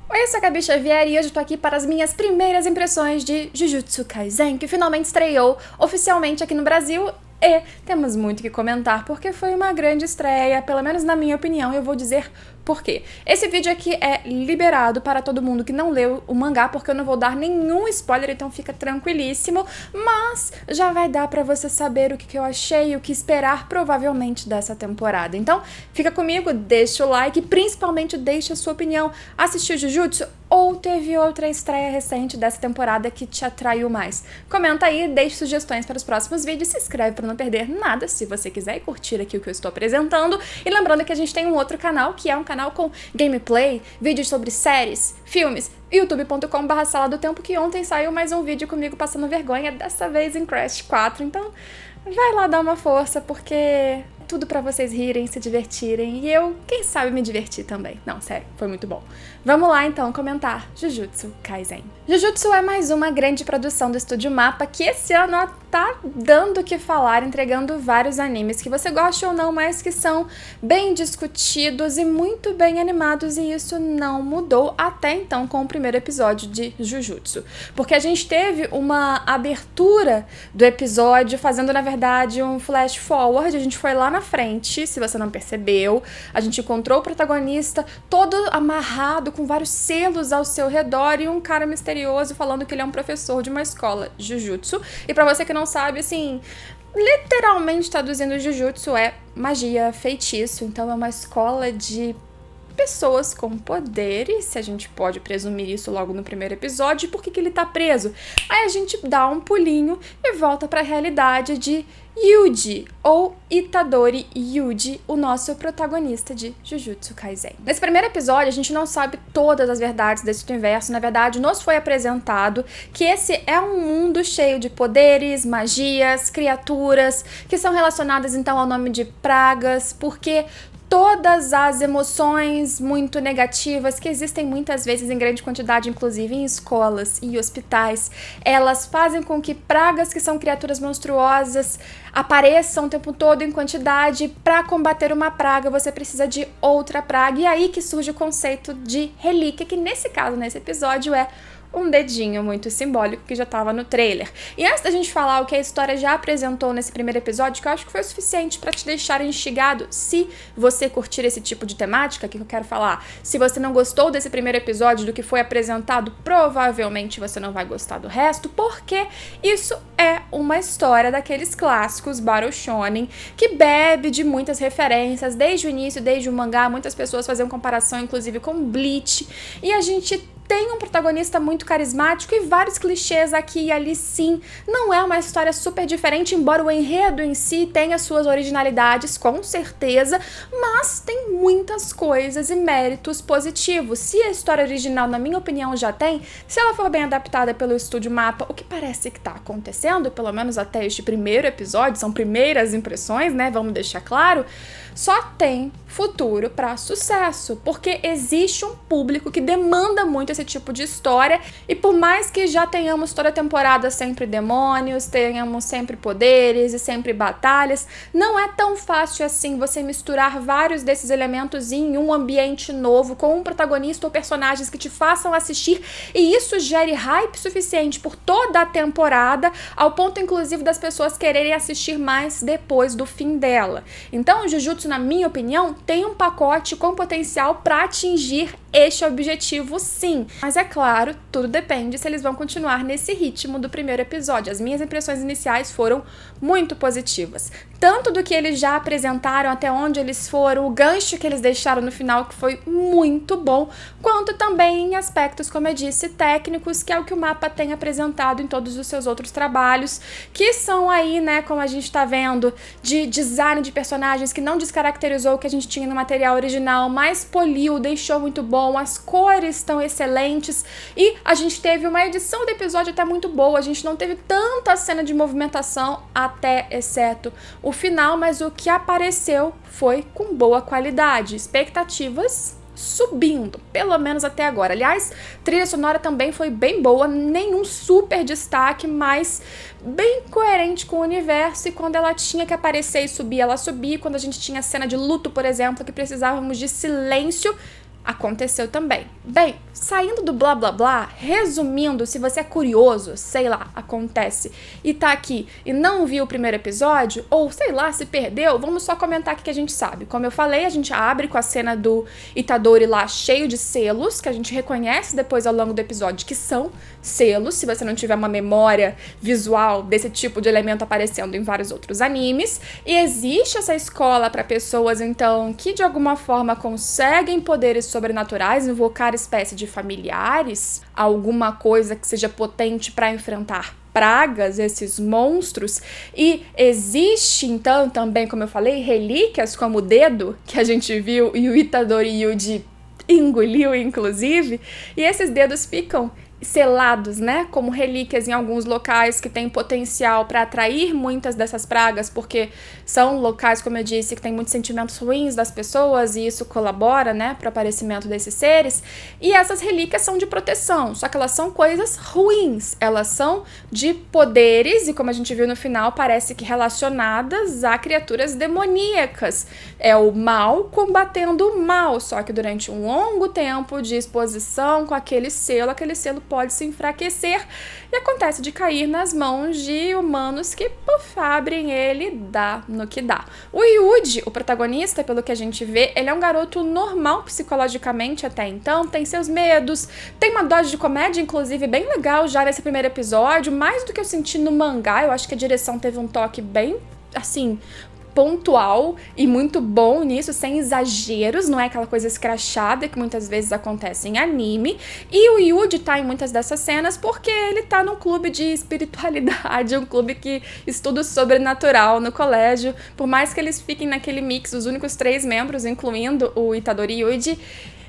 Oi, eu sou a Gabi Xavier e hoje eu tô aqui para as minhas primeiras impressões de Jujutsu Kaisen, que finalmente estreou oficialmente aqui no Brasil. E temos muito que comentar, porque foi uma grande estreia, pelo menos na minha opinião, e eu vou dizer por quê. Esse vídeo aqui é liberado para todo mundo que não leu o mangá, porque eu não vou dar nenhum spoiler, então fica tranquilíssimo, mas já vai dar pra você saber o que eu achei e o que esperar provavelmente dessa temporada. Então, fica comigo, deixa o like, principalmente deixa a sua opinião. Assistiu Jujutsu? Ou teve outra estreia recente dessa temporada que te atraiu mais? Comenta aí, deixe sugestões para os próximos vídeos, se inscreve para não perder nada se você quiser e curtir aqui o que eu estou apresentando. E lembrando que a gente tem um outro canal, que é um canal com gameplay, vídeos sobre séries, filmes, youtube.com/sala do tempo, que ontem saiu mais um vídeo comigo passando vergonha, dessa vez em Crash 4. Então vai lá dar uma força, porque tudo pra vocês rirem, se divertirem, e eu, quem sabe, me divertir também. Não, sério, foi muito bom. Vamos lá, então, comentar Jujutsu Kaisen. Jujutsu é mais uma grande produção do Estúdio Mapa, que esse ano tá dando o que falar, entregando vários animes que você gosta ou não, mas que são bem discutidos e muito bem animados, e isso não mudou até então com o primeiro episódio de Jujutsu. Porque a gente teve uma abertura do episódio fazendo, na verdade, um flash forward, a gente foi lá na frente, se você não percebeu, a gente encontrou o protagonista todo amarrado com vários selos ao seu redor e um cara misterioso falando que ele é um professor de uma escola Jujutsu. E pra você que não sabe, assim, literalmente traduzindo Jujutsu é magia, feitiço, então é uma escola de pessoas com poderes, se a gente pode presumir isso logo no primeiro episódio. Por que ele tá preso? Aí a gente dá um pulinho e volta pra realidade de Yuji, ou Itadori Yuji, o nosso protagonista de Jujutsu Kaisen. Nesse primeiro episódio, a gente não sabe todas as verdades desse universo. Na verdade, nos foi apresentado que esse é um mundo cheio de poderes, magias, criaturas, que são relacionadas então ao nome de pragas, porque todas as emoções muito negativas que existem muitas vezes em grande quantidade, inclusive em escolas e hospitais, elas fazem com que pragas, que são criaturas monstruosas, apareçam o tempo todo em quantidade. Para combater uma praga, você precisa de outra praga, e aí que surge o conceito de relíquia, que nesse caso, nesse episódio, é um dedinho muito simbólico que já estava no trailer. E antes da gente falar o que a história já apresentou nesse primeiro episódio, que eu acho que foi o suficiente para te deixar instigado, se você curtir esse tipo de temática, que eu quero falar, se você não gostou desse primeiro episódio, do que foi apresentado, provavelmente você não vai gostar do resto, porque isso é uma história daqueles clássicos Battle Shonen, que bebe de muitas referências, desde o início, desde o mangá. Muitas pessoas faziam comparação, inclusive, com Bleach, e a gente tem um protagonista muito carismático e vários clichês aqui e ali, sim. Não é uma história super diferente, embora o enredo em si tenha suas originalidades, com certeza, mas tem muitas coisas e méritos positivos. Se a história original, na minha opinião, já tem, se ela for bem adaptada pelo Estúdio Mapa, o que parece que tá acontecendo, pelo menos até este primeiro episódio, são primeiras impressões, né, vamos deixar claro, só tem futuro para sucesso, porque existe um público que demanda muito esse tipo de história, e por mais que já tenhamos toda a temporada sempre demônios, tenhamos sempre poderes e sempre batalhas, não é tão fácil assim você misturar vários desses elementos em um ambiente novo, com um protagonista ou personagens que te façam assistir, e isso gere hype suficiente por toda a temporada, ao ponto inclusive das pessoas quererem assistir mais depois do fim dela. Então, Jujutsu, na minha opinião, tem um pacote com potencial para atingir este objetivo, sim. Mas é claro, tudo depende se eles vão continuar nesse ritmo do primeiro episódio. As minhas impressões iniciais foram muito positivas. Tanto do que eles já apresentaram, até onde eles foram, o gancho que eles deixaram no final, que foi muito bom, quanto também em aspectos, como eu disse, técnicos, que é o que o Mapa tem apresentado em todos os seus outros trabalhos, que são aí, né, como a gente tá vendo, de design de personagens que não descaracterizou o que a gente tinha no material original, mas poliu, deixou muito bom, as cores estão excelentes, e a gente teve uma edição do episódio até muito boa. A gente não teve tanta cena de movimentação, até exceto o final, mas o que apareceu foi com boa qualidade. Expectativas subindo, pelo menos até agora. Aliás, trilha sonora também foi bem boa, nenhum super destaque, mas bem coerente com o universo, e quando ela tinha que aparecer e subir, ela subia. Quando a gente tinha cena de luto, por exemplo, que precisávamos de silêncio, aconteceu também. Bem, saindo do blá blá blá, resumindo, se você é curioso, sei lá, acontece, e tá aqui e não viu o primeiro episódio, ou sei lá, se perdeu, vamos só comentar aqui que a gente sabe. Como eu falei, a gente abre com a cena do Itadori lá cheio de selos, que a gente reconhece depois ao longo do episódio que são selos, se você não tiver uma memória visual desse tipo de elemento aparecendo em vários outros animes. E existe essa escola para pessoas, então, que de alguma forma conseguem poderes sobrenaturais, invocar espécie de familiares, alguma coisa que seja potente para enfrentar pragas, esses monstros. E existe, então, também, como eu falei, relíquias como o dedo, que a gente viu e o Itadori Yuji engoliu, inclusive, e esses dedos ficam selados, né, como relíquias em alguns locais que têm potencial para atrair muitas dessas pragas, porque são locais, como eu disse, que tem muitos sentimentos ruins das pessoas e isso colabora, né, para o aparecimento desses seres. E essas relíquias são de proteção, só que elas são coisas ruins, elas são de poderes e, como a gente viu no final, parece que relacionadas a criaturas demoníacas. É o mal combatendo o mal, só que durante um longo tempo de exposição com aquele selo pode se enfraquecer e acontece de cair nas mãos de humanos que, puf, abrem ele, dá no que dá. O Yuji, o protagonista, pelo que a gente vê, ele é um garoto normal psicologicamente até então, tem seus medos, tem uma dose de comédia, inclusive, bem legal já nesse primeiro episódio, mais do que eu senti no mangá. Eu acho que a direção teve um toque bem, assim, pontual e muito bom nisso, sem exageros, não é aquela coisa escrachada que muitas vezes acontece em anime. E o Yuji tá em muitas dessas cenas porque ele tá num clube de espiritualidade, um clube que estuda o sobrenatural no colégio, por mais que eles fiquem naquele mix, os únicos 3 membros, incluindo o Itadori Yuji,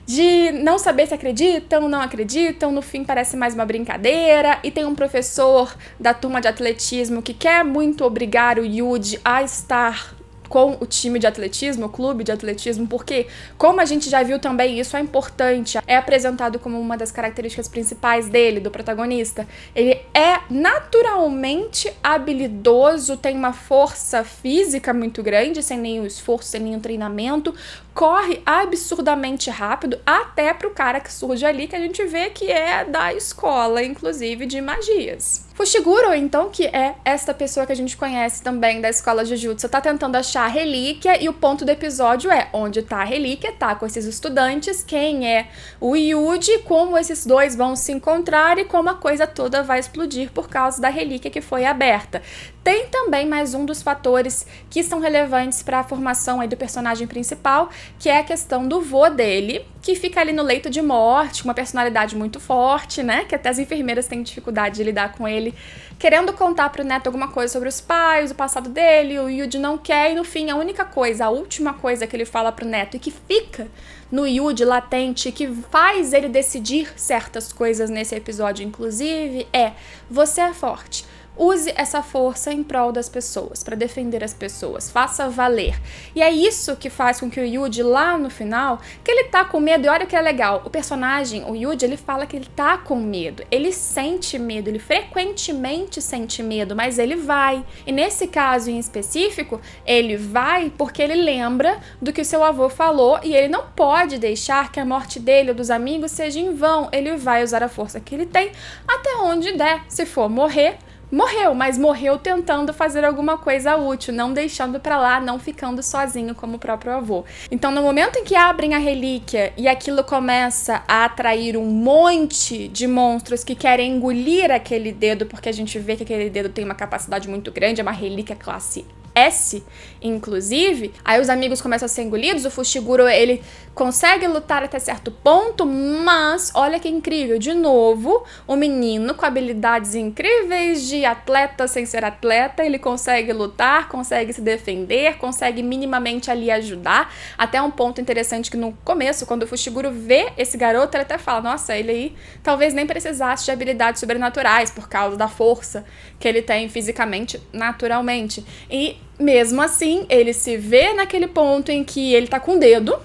de não saber se acreditam, não acreditam, no fim parece mais uma brincadeira. E tem um professor da turma de atletismo que quer muito obrigar o Yuji a estar com o time de atletismo, o clube de atletismo, porque, como a gente já viu também, isso é importante, é apresentado como uma das características principais dele, do protagonista. Ele é naturalmente habilidoso, tem uma força física muito grande, sem nenhum esforço, sem nenhum treinamento, corre absurdamente rápido, até pro cara que surge ali, que a gente vê que é da escola, inclusive, de magias. Fushiguro, então, que é esta pessoa que a gente conhece também da escola Jujutsu, tá tentando achar a relíquia, e o ponto do episódio é onde tá a relíquia, tá com esses estudantes, quem é o Yuji, como esses dois vão se encontrar e como a coisa toda vai explodir por causa da relíquia que foi aberta. Tem também mais um dos fatores que são relevantes para a formação aí do personagem principal, que é a questão do vô dele, que fica ali no leito de morte, com uma personalidade muito forte, né? Que até as enfermeiras têm dificuldade de lidar com ele, querendo contar pro neto alguma coisa sobre os pais, o passado dele. O Yuji não quer e no fim a única coisa, a última coisa que ele fala pro neto e que fica no Yuji latente, que faz ele decidir certas coisas nesse episódio, inclusive, é: você é forte. Use essa força em prol das pessoas, para defender as pessoas, faça valer. E é isso que faz com que o Yuji, lá no final, que ele tá com medo, e olha que é legal, o personagem, o Yuji, ele fala que ele tá com medo, ele sente medo, ele frequentemente sente medo, mas ele vai. E nesse caso em específico, ele vai porque ele lembra do que o seu avô falou e ele não pode deixar que a morte dele ou dos amigos seja em vão. Ele vai usar a força que ele tem até onde der. Se for morrer, morreu, mas morreu tentando fazer alguma coisa útil, não deixando pra lá, não ficando sozinho como o próprio avô. Então, no momento em que abrem a relíquia e aquilo começa a atrair um monte de monstros que querem engolir aquele dedo, porque a gente vê que aquele dedo tem uma capacidade muito grande, é uma relíquia classe S, inclusive, aí os amigos começam a ser engolidos, o Fushiguro, ele consegue lutar até certo ponto, mas olha que incrível, de novo, o menino com habilidades incríveis de atleta sem ser atleta, ele consegue lutar, consegue se defender, consegue minimamente ali ajudar, até um ponto interessante que no começo, quando o Fushiguro vê esse garoto, ele até fala, nossa, ele aí talvez nem precisasse de habilidades sobrenaturais, por causa da força que ele tem fisicamente, naturalmente. E mesmo assim, ele se vê naquele ponto em que ele tá com o dedo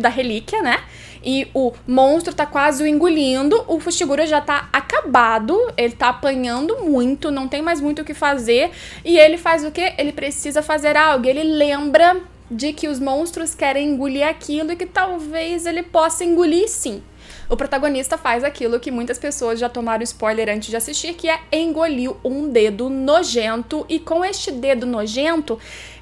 da relíquia, né? E o monstro tá quase o engolindo, o Fushiguro já tá acabado, ele tá apanhando muito, não tem mais muito o que fazer, e ele faz o quê? Ele precisa fazer algo, ele lembra de que os monstros querem engolir aquilo e que talvez ele possa engolir sim. O protagonista faz aquilo que muitas pessoas já tomaram spoiler antes de assistir, que é engolir um dedo nojento, e com este dedo nojento,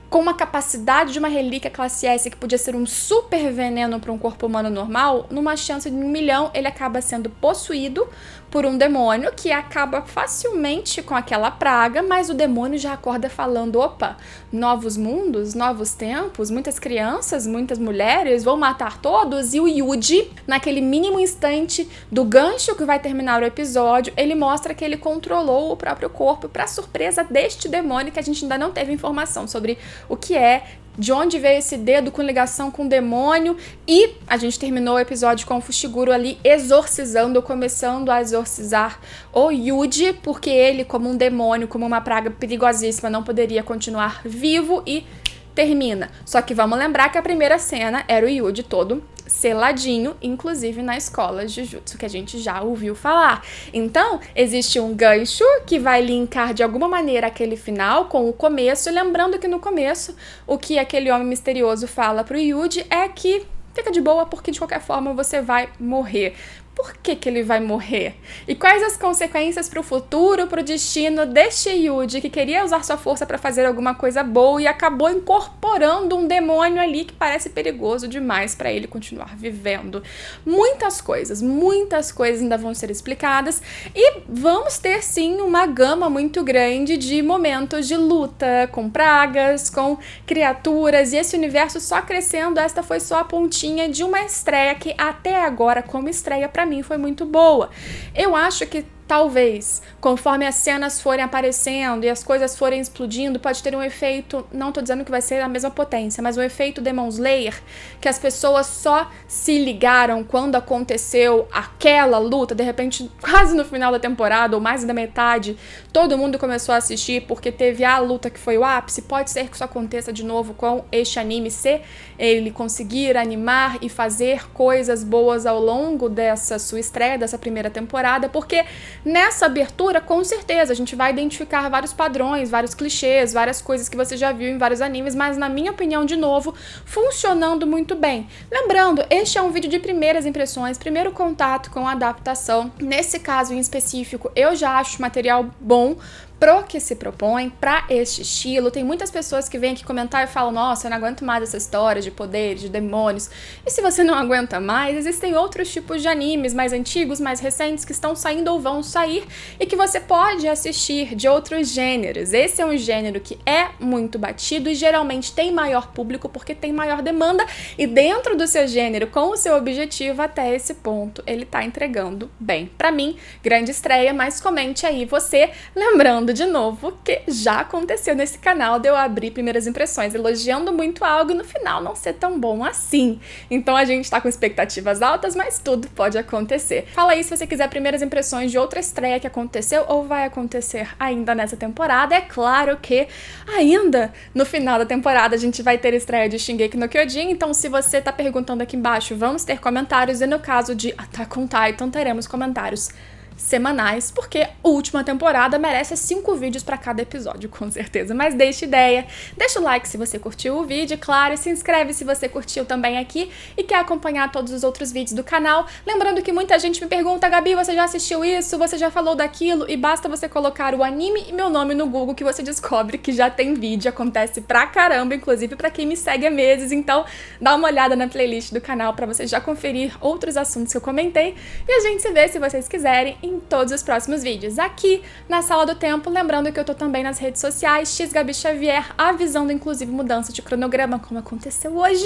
com uma capacidade de uma relíquia classe S que podia ser um super veneno para um corpo humano normal, numa chance de 1 milhão, ele acaba sendo possuído por um demônio que acaba facilmente com aquela praga, mas o demônio já acorda falando, opa, novos mundos, novos tempos, muitas crianças, muitas mulheres, vão matar todos, e o Yuji, naquele mínimo instante do gancho que vai terminar o episódio, ele mostra que ele controlou o próprio corpo, para surpresa deste demônio, que a gente ainda não teve informação sobre o que é, de onde veio esse dedo com ligação com o demônio, e a gente terminou o episódio com o Fushiguro ali exorcizando, começando a exorcizar o Yuji, porque ele, como um demônio, como uma praga perigosíssima, não poderia continuar vivo, e termina. Só que vamos lembrar que a primeira cena era o Yuji todo seladinho, inclusive na escola de Jujutsu, que a gente já ouviu falar. Então, existe um gancho que vai linkar de alguma maneira aquele final com o começo, e lembrando que no começo, o que aquele homem misterioso fala pro Yuji é que fica de boa, porque de qualquer forma você vai morrer. Por que ele vai morrer? E quais as consequências para o futuro, para o destino deste Yuji, que queria usar sua força para fazer alguma coisa boa e acabou incorporando um demônio ali que parece perigoso demais para ele continuar vivendo? Muitas coisas ainda vão ser explicadas, e vamos ter sim uma gama muito grande de momentos de luta, com pragas, com criaturas, e esse universo só crescendo. Esta foi só a pontinha de uma estreia que até agora, como estreia, pra mim foi muito boa. Eu acho que talvez, conforme as cenas forem aparecendo e as coisas forem explodindo, pode ter um efeito, não tô dizendo que vai ser a mesma potência, mas um efeito Demon Slayer, que as pessoas só se ligaram quando aconteceu aquela luta, de repente, quase no final da temporada, ou mais da metade, todo mundo começou a assistir porque teve a luta que foi o ápice. Pode ser que isso aconteça de novo com este anime, se ele conseguir animar e fazer coisas boas ao longo dessa sua estreia, dessa primeira temporada, porque nessa abertura, com certeza, a gente vai identificar vários padrões, vários clichês, várias coisas que você já viu em vários animes, mas na minha opinião, de novo, funcionando muito bem. Lembrando, este é um vídeo de primeiras impressões, primeiro contato com a adaptação. Nesse caso em específico, eu já acho material bom pro que se propõe, pra este estilo. Tem muitas pessoas que vêm aqui comentar e falam, nossa, eu não aguento mais essa história de poderes, de demônios. E se você não aguenta mais, existem outros tipos de animes mais antigos, mais recentes, que estão saindo ou vão sair, e que você pode assistir de outros gêneros. Esse é um gênero que é muito batido e geralmente tem maior público porque tem maior demanda, e dentro do seu gênero, com o seu objetivo, até esse ponto, ele tá entregando bem. Pra mim, grande estreia, mas comente aí você, lembrando de novo que já aconteceu nesse canal de eu abrir primeiras impressões elogiando muito algo e no final não ser tão bom assim. Então a gente tá com expectativas altas, mas tudo pode acontecer. Fala aí se você quiser primeiras impressões de outra estreia que aconteceu ou vai acontecer ainda nessa temporada. É claro que ainda no final da temporada a gente vai ter estreia de Shingeki no Kyojin, então se você tá perguntando aqui embaixo, vamos ter comentários, e no caso de Attack on Titan teremos comentários semanais, porque a última temporada merece 5 vídeos para cada episódio, com certeza. Mas deixa ideia, deixa o like se você curtiu o vídeo, claro, e se inscreve se você curtiu também aqui e quer acompanhar todos os outros vídeos do canal. Lembrando que muita gente me pergunta, Gabi, você já assistiu isso? Você já falou daquilo? E basta você colocar o anime e meu nome no Google que você descobre que já tem vídeo, acontece pra caramba, inclusive pra quem me segue há meses. Então dá uma olhada na playlist do canal pra você já conferir outros assuntos que eu comentei, e a gente se vê, se vocês quiserem, em todos os próximos vídeos aqui na Sala do Tempo. Lembrando que eu tô também nas redes sociais, xgabi Xavier, avisando inclusive mudança de cronograma, como aconteceu hoje,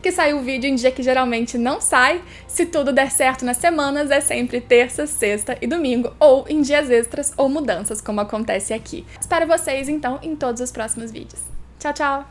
que saiu o vídeo em dia que geralmente não sai. Se tudo der certo nas semanas, é sempre terça, sexta e domingo, ou em dias extras ou mudanças, como acontece aqui. Espero vocês então em todos os próximos vídeos. Tchau, tchau!